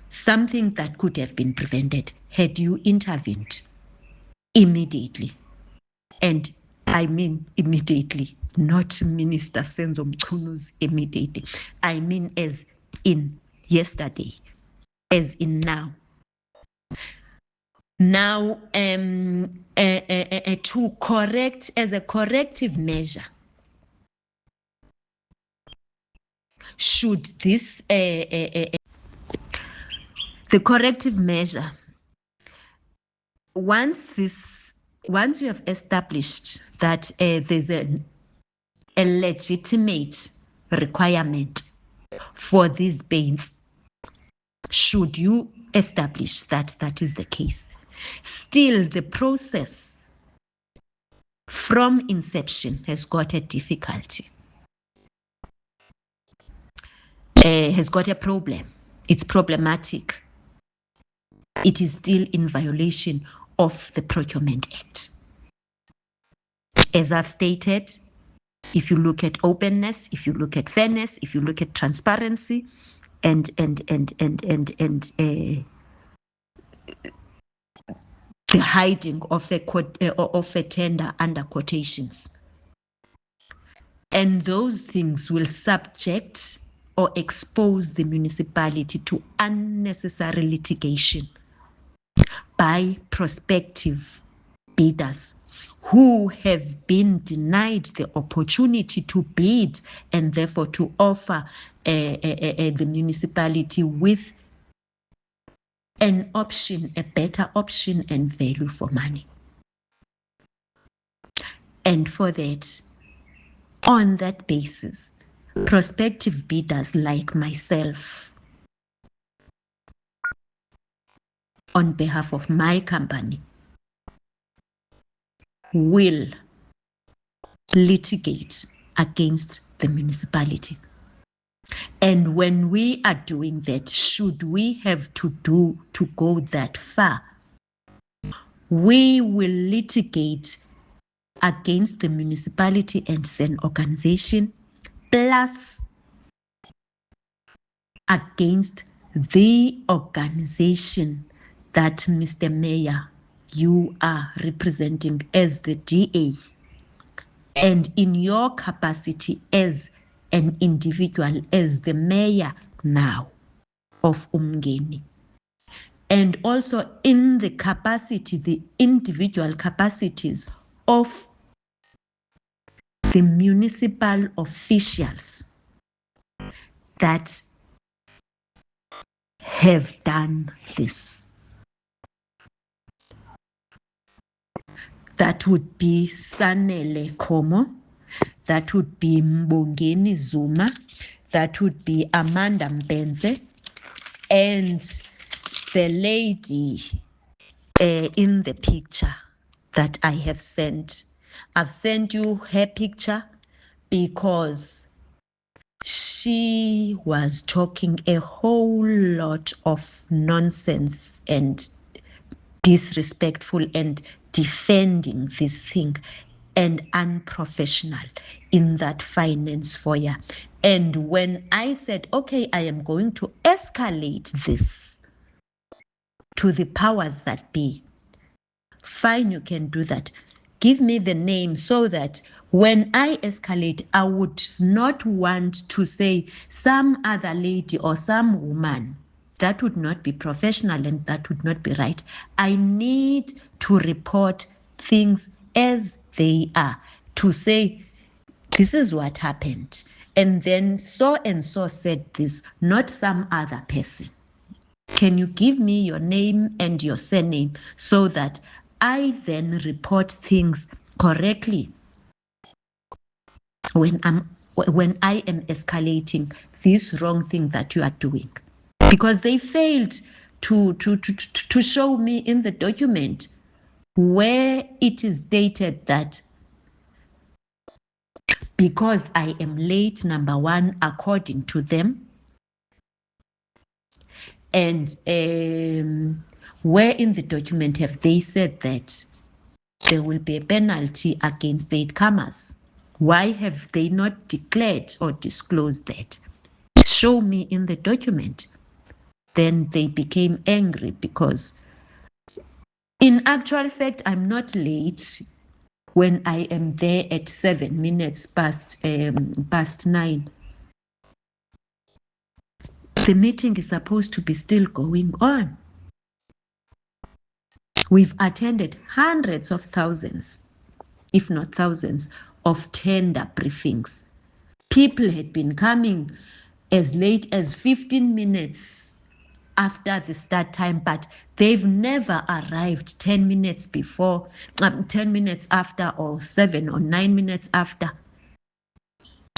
Something that could have been prevented had you intervened immediately. And I mean immediately, not Minister Senzo Mchunu's immediately. I mean as in yesterday, as in now. Now, to correct, as a corrective measure, should this, the corrective measure, once you have established that there's a legitimate requirement for these bails, should you establish that that is the case, still the process from inception has got a difficulty, has got a problem. It's problematic. It is still in violation of the Procurement Act. As I've stated, if you look at openness, if you look at fairness, if you look at transparency, and the hiding of a tender under quotations, and those things will subject or expose the municipality to unnecessary litigation by prospective bidders who have been denied the opportunity to bid and therefore to offer the municipality with an option, a better option and value for money. And for that, on that basis, prospective bidders like myself, on behalf of my company, will litigate against the municipality. And when we are doing that, should we have to go that far, we will litigate against the municipality and an organization, plus against the organization that, Mr. Mayor, you are representing as the DA, and in your capacity as an individual, as the mayor now of Umgeni, and also in the capacity, the individual capacities of the municipal officials that have done this. That would be Sanele Komo, that would be Mbongeni Zuma, that would be Amanda Mbenze, and the lady in the picture that I have sent. I've sent you her picture because she was talking a whole lot of nonsense and disrespectful and defending this thing and unprofessional in that finance foyer. And when I said, okay, I am going to escalate this to the powers that be, fine, you can do that. Give me the name so that when I escalate, I would not want to say some other lady or some woman. That would not be professional and that would not be right. I need to report things as they are, to say, this is what happened. And then so and so said this, not some other person. Can you give me your name and your surname so that I then report things correctly when I am escalating this wrong thing that you are doing? Because they failed to show me in the document where it is stated that because I am late, number one, according to them, and where in the document have they said that there will be a penalty against latecomers? Why have they not declared or disclosed that? Show me in the document. Then they became angry because in actual fact, I'm not late when I am there at 7 minutes past 9. The meeting is supposed to be still going on. We've attended hundreds of thousands, if not thousands, of tender briefings. People had been coming as late as 15 minutes after the start time, but they've never arrived 10 minutes before, 10 minutes after, or 7 or 9 minutes after,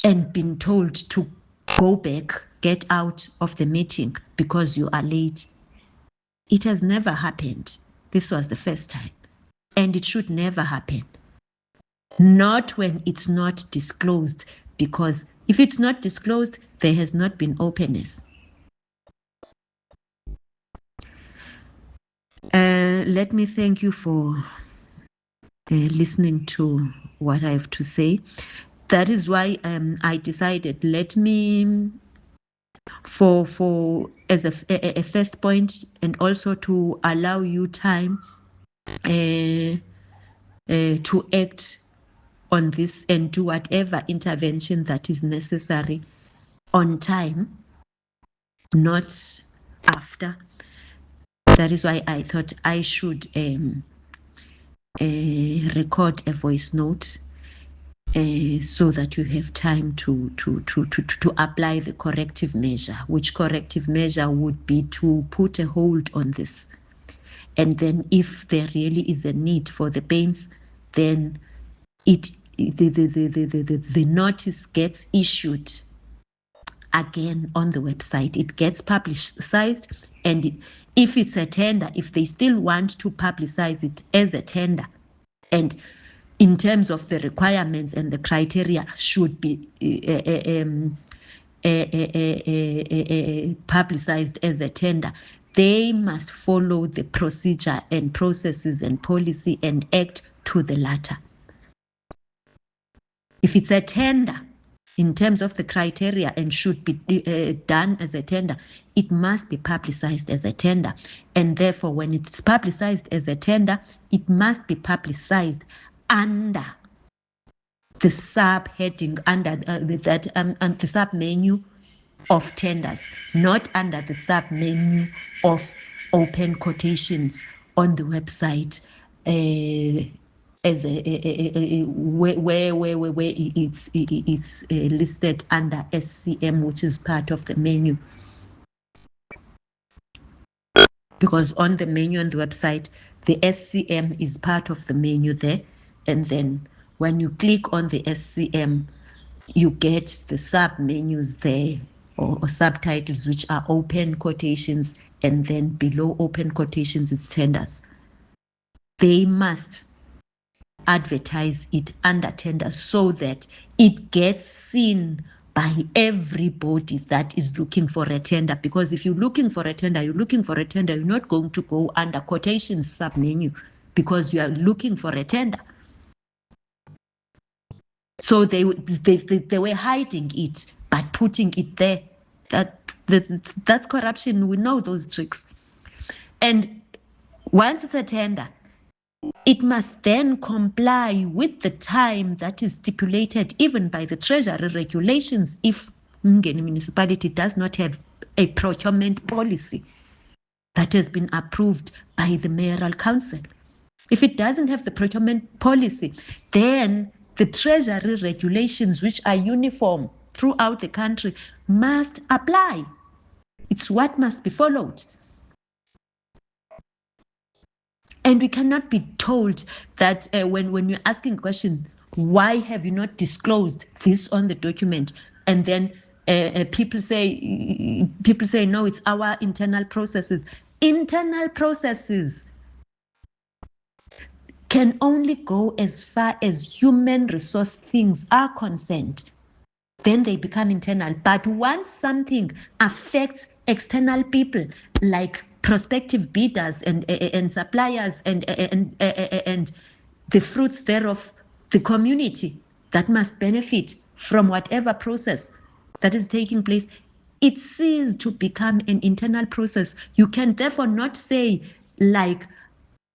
and been told to go back, get out of the meeting because you are late. It has never happened. This was the first time. And it should never happen. Not when it's not disclosed, because if it's not disclosed, there has not been openness. Let me thank you for listening to what I have to say. That is why I decided, let me, for as a first point, and also to allow you time to act on this and do whatever intervention that is necessary on time, not after. That is why I thought I should record a voice note so that you have time to apply the corrective measure, which corrective measure would be to put a hold on this. And then if there really is a need for the paints, then the notice gets issued again on the website. It gets publicized, and if it's a tender, if they still want to publicize it as a tender, and in terms of the requirements and the criteria should be publicized as a tender, they must follow the procedure and processes and policy and act to the latter. If it's a tender, in terms of the criteria and should be done as a tender, it must be publicized as a tender. And therefore, when it's publicized as a tender, it must be publicized under the subheading, under the sub-menu of tenders, not under the sub-menu of open quotations on the website, as where it's listed under SCM, which is part of the menu. Because on the menu on the website, the SCM is part of the menu there, and then when you click on the SCM, you get the sub-menus there, or subtitles, which are open quotations, and then below open quotations is tenders. They must advertise it under tender so that it gets seen by everybody that is looking for a tender. Because if you're looking for a tender, you're not going to go under quotations sub-menu because you are looking for a tender. So they were hiding it by putting it there. That's corruption. We know those tricks. And once it's a tender, it must then comply with the time that is stipulated even by the Treasury regulations if Ngeni municipality does not have a procurement policy that has been approved by the mayoral council. If it doesn't have the procurement policy, then the Treasury regulations, which are uniform throughout the country, must apply. It's what must be followed. And we cannot be told that when you're asking a question, why have you not disclosed this on the document? And then people say, no, it's our internal processes. Internal processes can only go as far as human resource things are concerned. Then they become internal. But once something affects external people, like prospective bidders and suppliers and the fruits thereof, the community that must benefit from whatever process that is taking place, it ceases to become an internal process. You can therefore not say, like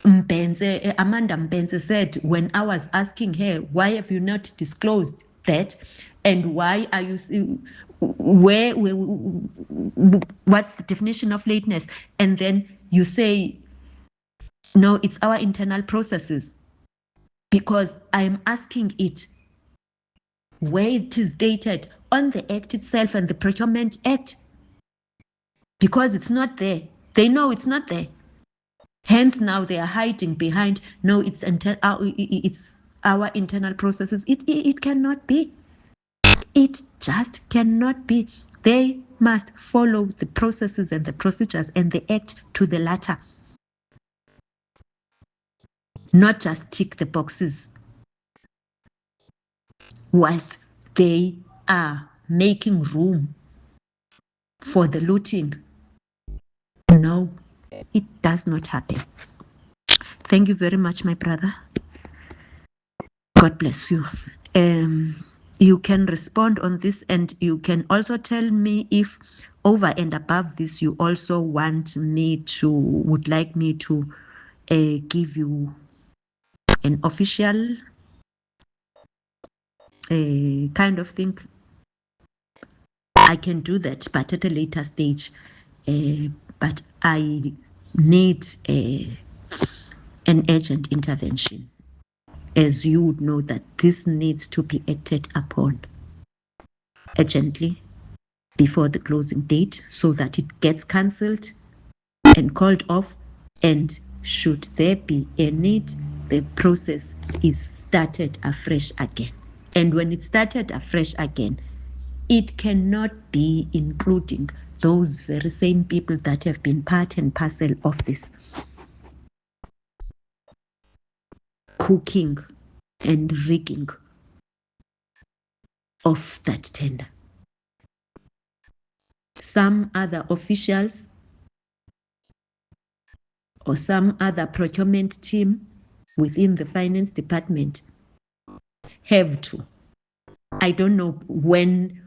Amanda Mbenze said when I was asking her, why have you not disclosed that? And why are you, what's the definition of lateness? And then you say, No, it's our internal processes, because I'm asking it where it is dated on the Act itself and the Procurement Act, because it's not there. They know it's not there. Hence, now they are hiding behind, no, it's our internal processes. It cannot be. It just cannot be. They must follow the processes and the procedures and the Act to the letter, not just tick the boxes whilst they are making room for the looting. No, it does not happen. Thank you very much, my brother. God bless you. You can respond on this, and you can also tell me if over and above this you also would like me to give you an official kind of thing. I can do that, but at a later stage. But I need an urgent intervention, as you would know that this needs to be acted upon urgently before the closing date, so that it gets cancelled and called off, and should there be a need, the process is started afresh again. And when it's started afresh again, it cannot be including those very same people that have been part and parcel of this cooking and rigging of that tender. Some other officials or some other procurement team within the finance department have to. I don't know when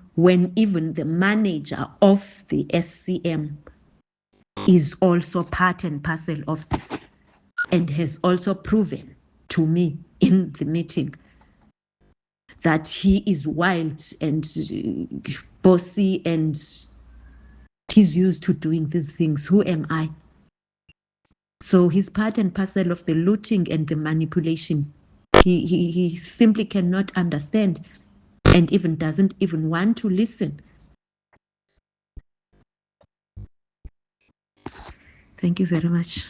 even the manager of the SCM is also part and parcel of this, and has also proven to me in the meeting that he is wild and bossy and he's used to doing these things. Who am I? So he's part and parcel of the looting and the manipulation. He simply cannot understand, and even doesn't even want to listen. Thank you very much.